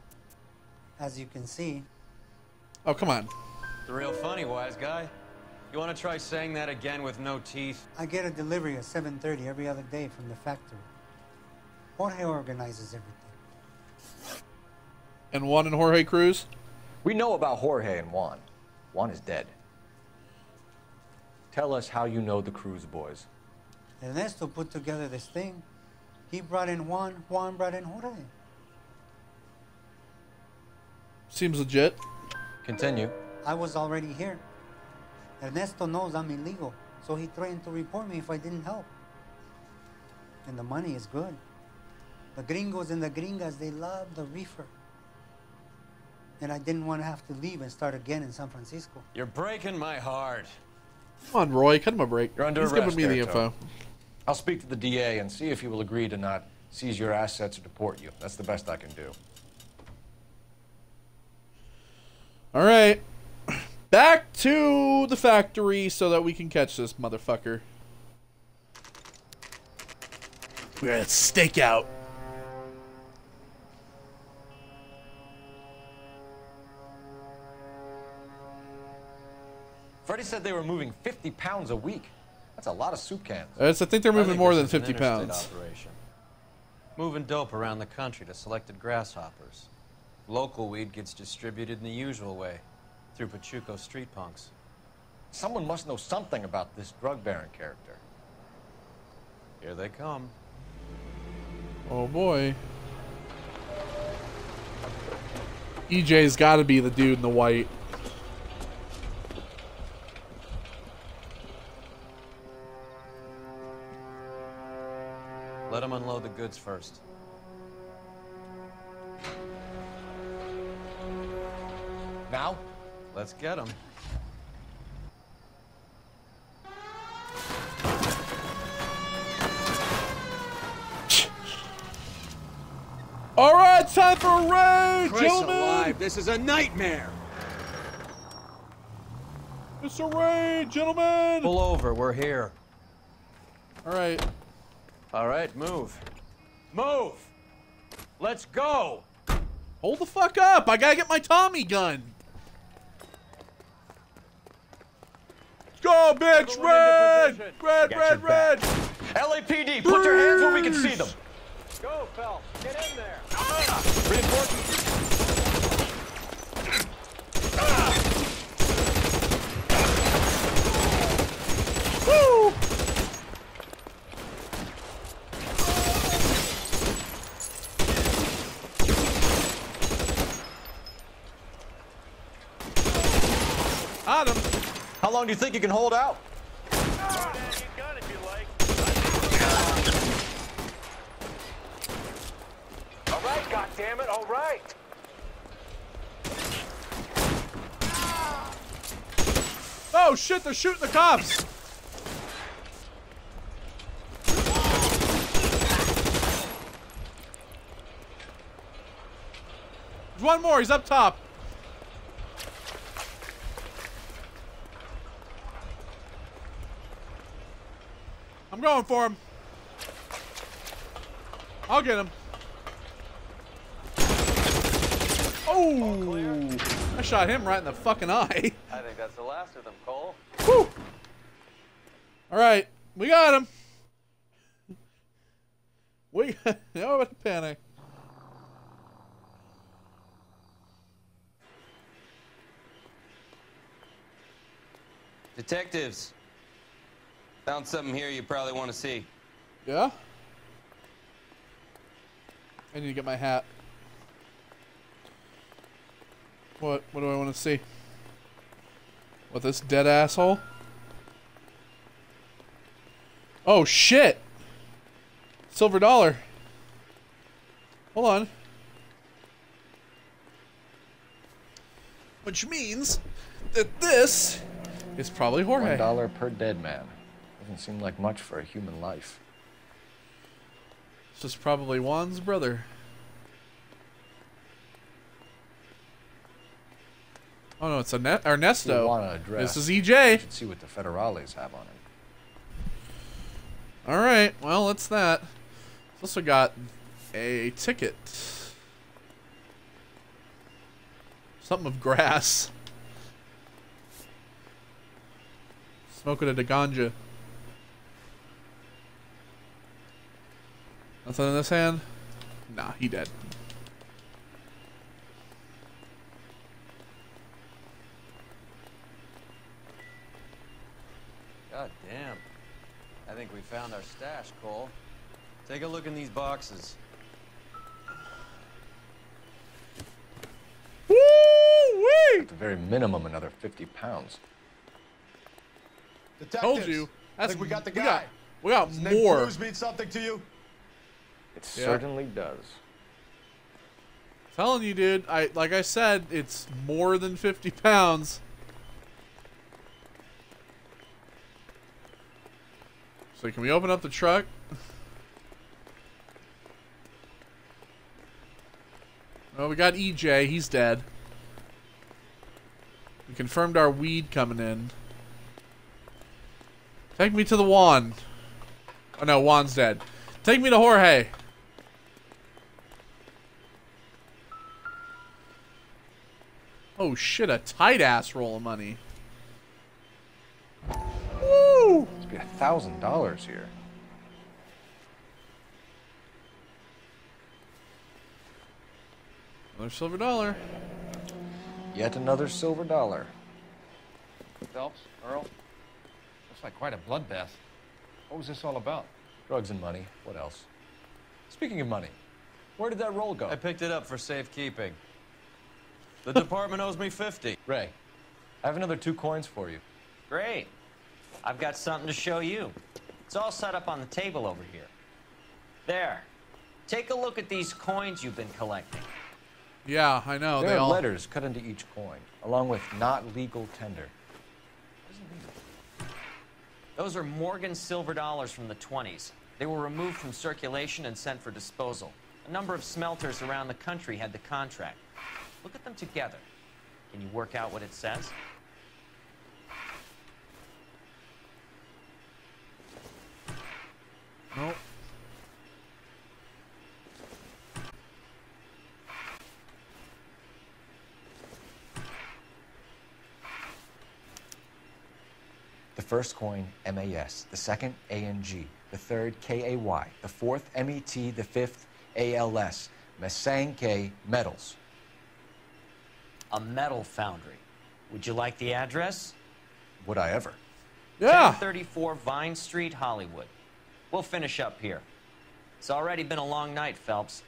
[SPEAKER 17] as you can see.
[SPEAKER 1] Oh, come on.
[SPEAKER 14] It's real funny, wise guy. You want to try saying that again with no teeth?
[SPEAKER 17] I get a delivery at 7:30 every other day from the factory. Jorge organizes everything.
[SPEAKER 1] And Juan and Jorge Cruz?
[SPEAKER 4] We know about Jorge and Juan. Juan is dead. Tell us how you know the Cruz boys.
[SPEAKER 17] Ernesto put together this thing. He brought in Juan, Juan brought in Jorge.
[SPEAKER 1] Seems legit.
[SPEAKER 4] Continue.
[SPEAKER 17] I was already here. Ernesto knows I'm illegal, so he threatened to report me if I didn't help. And the money is good. The gringos and the gringas, they love the reefer. And I didn't want to have to leave and start again in San Francisco.
[SPEAKER 14] You're breaking my heart.
[SPEAKER 1] Come on, Roy. Cut him a break.
[SPEAKER 4] You're under
[SPEAKER 1] He's
[SPEAKER 4] arrest,
[SPEAKER 1] giving me the
[SPEAKER 4] Erto.
[SPEAKER 1] info.
[SPEAKER 4] I'll speak to the DA and see if he will agree to not seize your assets or deport you. That's the best I can do.
[SPEAKER 1] All right. Back to the factory so that we can catch this motherfucker. We're at stakeout.
[SPEAKER 4] Freddie said they were moving 50 pounds a week. That's a lot of soup cans.
[SPEAKER 1] I think they're moving more than
[SPEAKER 14] this is an
[SPEAKER 1] 50
[SPEAKER 14] interstate
[SPEAKER 1] pounds.
[SPEAKER 14] Operation. Moving dope around the country to selected grasshoppers. Local weed gets distributed in the usual way, through Pachuco street punks.
[SPEAKER 4] Someone must know something about this drug baron character.
[SPEAKER 14] Here they come.
[SPEAKER 1] Oh boy. EJ's got to be the dude in the white.
[SPEAKER 14] Let them unload the goods first.
[SPEAKER 4] Now?
[SPEAKER 14] Let's get them.
[SPEAKER 1] All right, time for a raid,
[SPEAKER 8] Christ
[SPEAKER 1] gentlemen.
[SPEAKER 8] alive, this is a nightmare.
[SPEAKER 1] It's a raid, gentlemen.
[SPEAKER 14] Pull over, we're here.
[SPEAKER 1] All right.
[SPEAKER 14] All right, move. Move! Let's go!
[SPEAKER 1] Hold the fuck up. I gotta get my Tommy gun. Let's go, bitch. Red! Red, red, red.
[SPEAKER 4] LAPD, put your hands where we can see them.
[SPEAKER 14] Go, Phelps. Get in there.
[SPEAKER 4] Reinforcements.
[SPEAKER 1] Woo! Got him.
[SPEAKER 4] How long do you think you can hold out?
[SPEAKER 6] All right, goddammit, all right.
[SPEAKER 1] Oh shit, they're shooting the cops. There's one more, he's up top. I'm going for him. I'll get him. Oh! I shot him right in the fucking eye.
[SPEAKER 14] I think that's the last of them, Cole.
[SPEAKER 1] Whew! Alright, we got him. We no about to panic.
[SPEAKER 18] Detectives, found something here you probably want to see.
[SPEAKER 1] Yeah? I need to get my hat. What do I want to see? What, this dead asshole? Oh shit! Silver dollar. Hold on. Which means that this is probably Jorge.
[SPEAKER 4] $1 per dead man. Doesn't seem like much for a human life.
[SPEAKER 1] This is probably Juan's brother. Oh no, it's Ernesto.
[SPEAKER 4] Want an address.
[SPEAKER 1] This is EJ.
[SPEAKER 4] You should see what the federales have on it.
[SPEAKER 1] All right, well, that's that. It's also got a ticket. Something of grass. Smoking a ganja. Nothing in this hand? Nah, he dead.
[SPEAKER 3] God damn. I think we found our stash, Cole. Take a look in these boxes.
[SPEAKER 4] At the very minimum, another 50 pounds.
[SPEAKER 18] Detectives,
[SPEAKER 1] Told you.
[SPEAKER 18] I think we got the guy.
[SPEAKER 1] We got
[SPEAKER 18] His name
[SPEAKER 1] more.
[SPEAKER 18] Cruz mean something to you?
[SPEAKER 4] It certainly does.
[SPEAKER 1] Telling you, dude. Like I said, it's more than 50 pounds. So can we open up the truck? Oh, we got EJ. He's dead. We confirmed our weed coming in. Take me to the Juan. Oh no, Juan's dead. Take me to Jorge. Oh shit, a tight ass roll of money. Woo!
[SPEAKER 4] Must be $1,000 here.
[SPEAKER 1] Another silver dollar.
[SPEAKER 4] Yet another silver dollar.
[SPEAKER 19] Phelps, Earl, looks like quite a bloodbath. What was this all about?
[SPEAKER 4] Drugs and money. What else? Speaking of money, where did that roll go?
[SPEAKER 3] I picked it up for safekeeping. The department owes me 50.
[SPEAKER 4] Ray, I have another 2 coins for you.
[SPEAKER 20] Great. I've got something to show you. It's all set up on the table over here. There. Take a look at these coins you've been collecting.
[SPEAKER 1] Yeah, I know.
[SPEAKER 4] There
[SPEAKER 1] They
[SPEAKER 4] are
[SPEAKER 1] all
[SPEAKER 4] letters cut into each coin, along with not legal tender.
[SPEAKER 20] Those are Morgan silver dollars from the 20s. They were removed from circulation and sent for disposal. A number of smelters around the country had the contract. Look at them together. Can you work out what it says?
[SPEAKER 1] Nope.
[SPEAKER 4] The first coin, MAS. The second, ANG. The third, KAY. The fourth, MET. The fifth, ALS. Masanke Metals.
[SPEAKER 20] A metal foundry. Would you like the address?
[SPEAKER 4] Would I ever?
[SPEAKER 1] Yeah.
[SPEAKER 20] 1034 Vine Street, Hollywood. We'll finish up here. It's already been a long night, Phelps.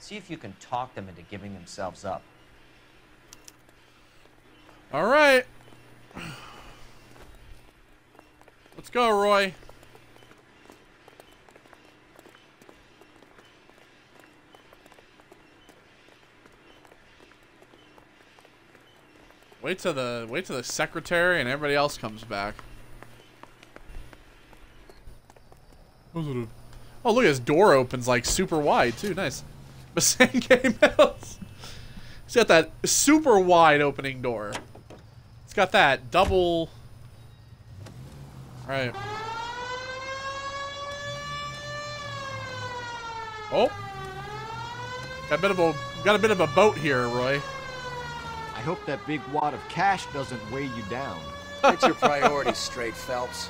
[SPEAKER 20] See if you can talk them into giving themselves up.
[SPEAKER 1] All right. Let's go, Roy. Wait till the secretary and everybody else comes back. Oh, look, his door opens like super wide too. Nice. Masanke Metals. He's got that super wide opening door. It's got that double. All right. Oh. Got a bit of a boat here, Roy.
[SPEAKER 11] I hope that big wad of cash doesn't weigh you down.
[SPEAKER 8] Get your priorities straight, Phelps.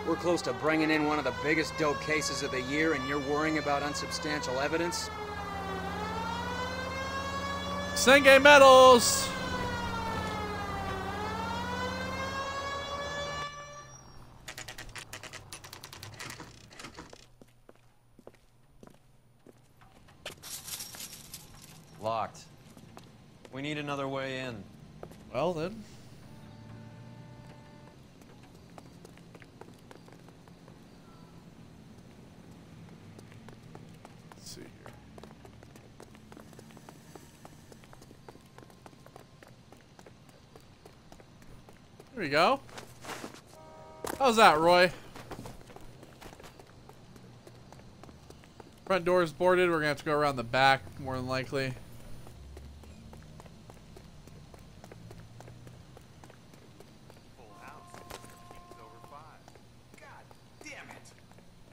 [SPEAKER 8] We're close to bringing in one of the biggest dope cases of the year, and you're worrying about unsubstantial evidence?
[SPEAKER 1] Masanke Metals.
[SPEAKER 3] Locked. We need another way in.
[SPEAKER 1] Well, then. Let's see here. There we go. How's that, Roy? Front door is boarded. We're going to have to go around the back, more than likely.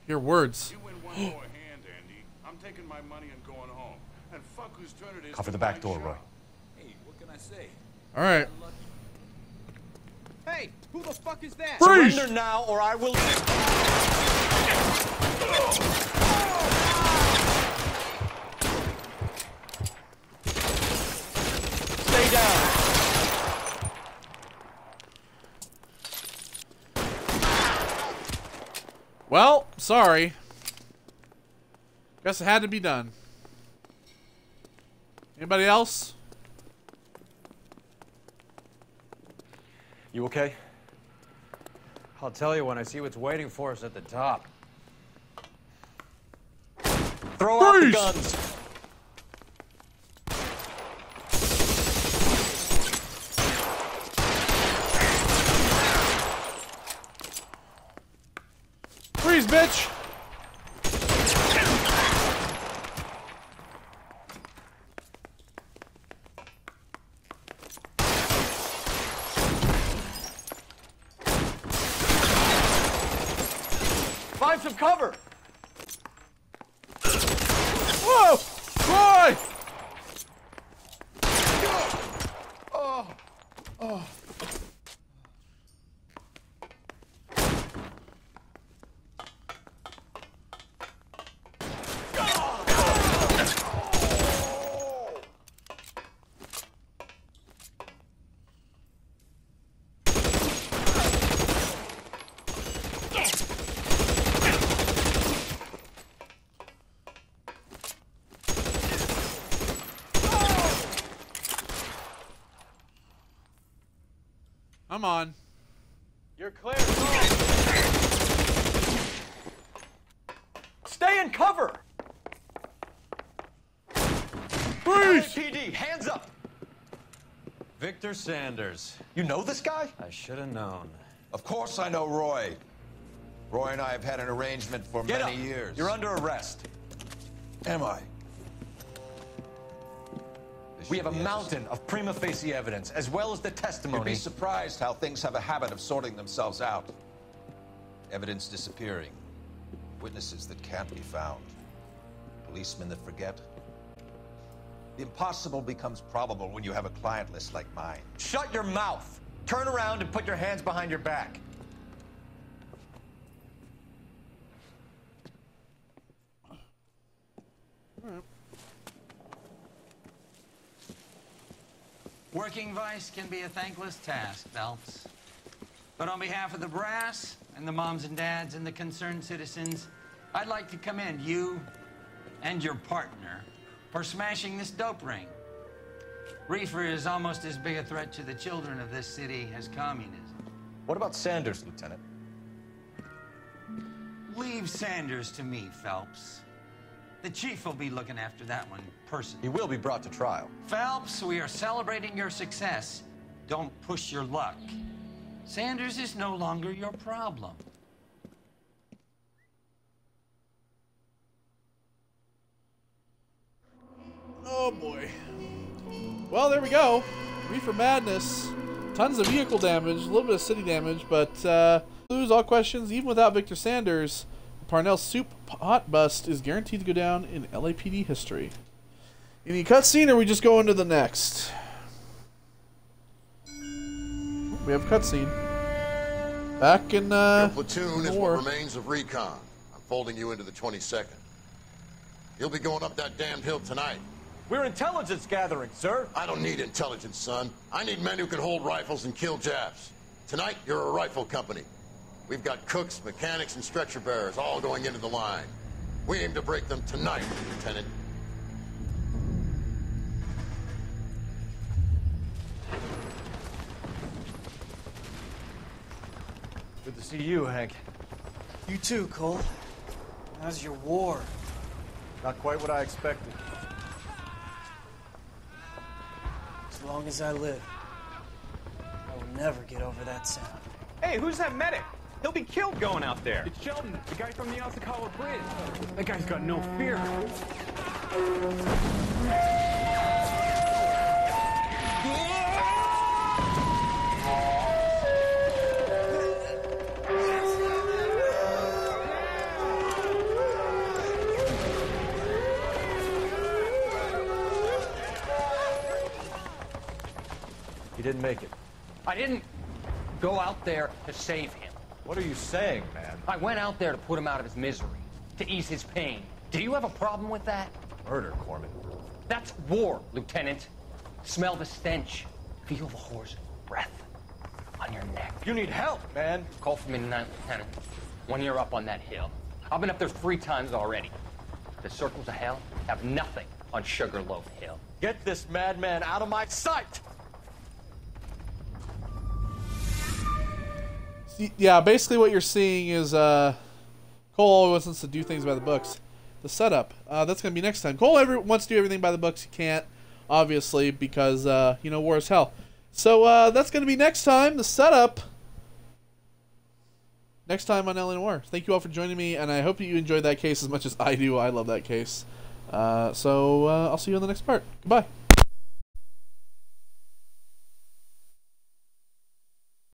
[SPEAKER 1] Your words.
[SPEAKER 21] You win one more hand, Andy. I'm taking my money and going home. And fuck whose turn it is.
[SPEAKER 4] Cover the back door, Roy.
[SPEAKER 21] Hey, what can I say?
[SPEAKER 1] All right.
[SPEAKER 9] Hey, who the fuck is that?
[SPEAKER 1] Freeze!
[SPEAKER 9] Surrender now, or I will.
[SPEAKER 3] Stay down.
[SPEAKER 1] Well, sorry. Guess it had to be done. Anybody else?
[SPEAKER 3] You okay? I'll tell you when I see what's waiting for us at the top. Throw out the guns!
[SPEAKER 1] Freeze, bitch!
[SPEAKER 3] Find some cover!
[SPEAKER 1] Whoa! Roy!
[SPEAKER 21] Oh! Oh!
[SPEAKER 1] I'm on.
[SPEAKER 3] You're clear. Stay in cover!
[SPEAKER 1] Freeze!
[SPEAKER 3] LAPD, hands up! Victor Sanders.
[SPEAKER 4] You know this guy?
[SPEAKER 3] I should have known.
[SPEAKER 22] Of course I know Roy. Roy and I have had an arrangement for
[SPEAKER 3] Get
[SPEAKER 22] many
[SPEAKER 3] up.
[SPEAKER 22] years.
[SPEAKER 3] You're under arrest.
[SPEAKER 22] Am I?
[SPEAKER 4] We have a mountain of prima facie evidence, as well as the
[SPEAKER 22] You'd
[SPEAKER 4] testimony.
[SPEAKER 22] be surprised how things have a habit of sorting themselves out. Evidence disappearing. Witnesses that can't be found. Policemen that forget. The impossible becomes probable when you have a client list like mine.
[SPEAKER 4] Shut your mouth! Turn around and put your hands behind your back.
[SPEAKER 2] Working vice can be a thankless task, Phelps. But on behalf of the brass and the moms and dads and the concerned citizens, I'd like to commend you and your partner for smashing this dope ring. Reefer is almost as big a threat to the children of this city as communism.
[SPEAKER 4] What about Sanders, Lieutenant?
[SPEAKER 2] Leave Sanders to me, Phelps. The chief will be looking after that one personally.
[SPEAKER 4] He will be brought to trial.
[SPEAKER 2] Phelps, we are celebrating your success. Don't push your luck. Sanders is no longer your problem.
[SPEAKER 1] Oh boy. Well, there we go. Reefer Madness. Tons of vehicle damage, a little bit of city damage, but lose all questions. Even without Victor Sanders, Parnell Soup Hot Bust is guaranteed to go down in LAPD history. Any cutscene, or we just go into the next? We have cutscene. Back in
[SPEAKER 23] Your platoon is what remains of recon. I'm folding you into the 22nd. You'll be going up that damned hill tonight.
[SPEAKER 4] We're intelligence gathering, sir.
[SPEAKER 23] I don't need intelligence, son. I need men who can hold rifles and kill Japs. Tonight, you're a rifle company. We've got cooks, mechanics, and stretcher bearers all going into the line. We aim to break them tonight, Lieutenant.
[SPEAKER 3] Good to see you, Hank.
[SPEAKER 15] You too, Cole. How's your war?
[SPEAKER 3] Not quite what I expected.
[SPEAKER 15] As long as I live, I will never get over that sound.
[SPEAKER 7] Hey, who's that medic? He'll be killed going out there.
[SPEAKER 9] It's Sheldon, the guy from the Asakawa Bridge. That guy's got no fear.
[SPEAKER 3] He didn't make it.
[SPEAKER 12] I didn't go out there to save him.
[SPEAKER 3] What are you saying, man?
[SPEAKER 12] I went out there to put him out of his misery, to ease his pain. Do you have a problem with that?
[SPEAKER 3] Murder, Corman.
[SPEAKER 12] That's war, Lieutenant. Smell the stench. Feel the horse's breath on your neck.
[SPEAKER 3] You need help, man.
[SPEAKER 12] Call for me tonight, Lieutenant. When you're up on that hill. I've been up there 3 times already. The circles of hell have nothing on Sugarloaf Hill.
[SPEAKER 3] Get this madman out of my sight!
[SPEAKER 1] Yeah, basically what you're seeing is Cole always wants to do things by the books. The setup. That's going to be next time. Cole wants to do everything by the books. He can't, obviously, because, war is hell. So that's going to be next time. The setup. Next time on LA Noire. Thank you all for joining me, and I hope that you enjoyed that case as much as I do. I love that case. So I'll see you on the next part. Goodbye.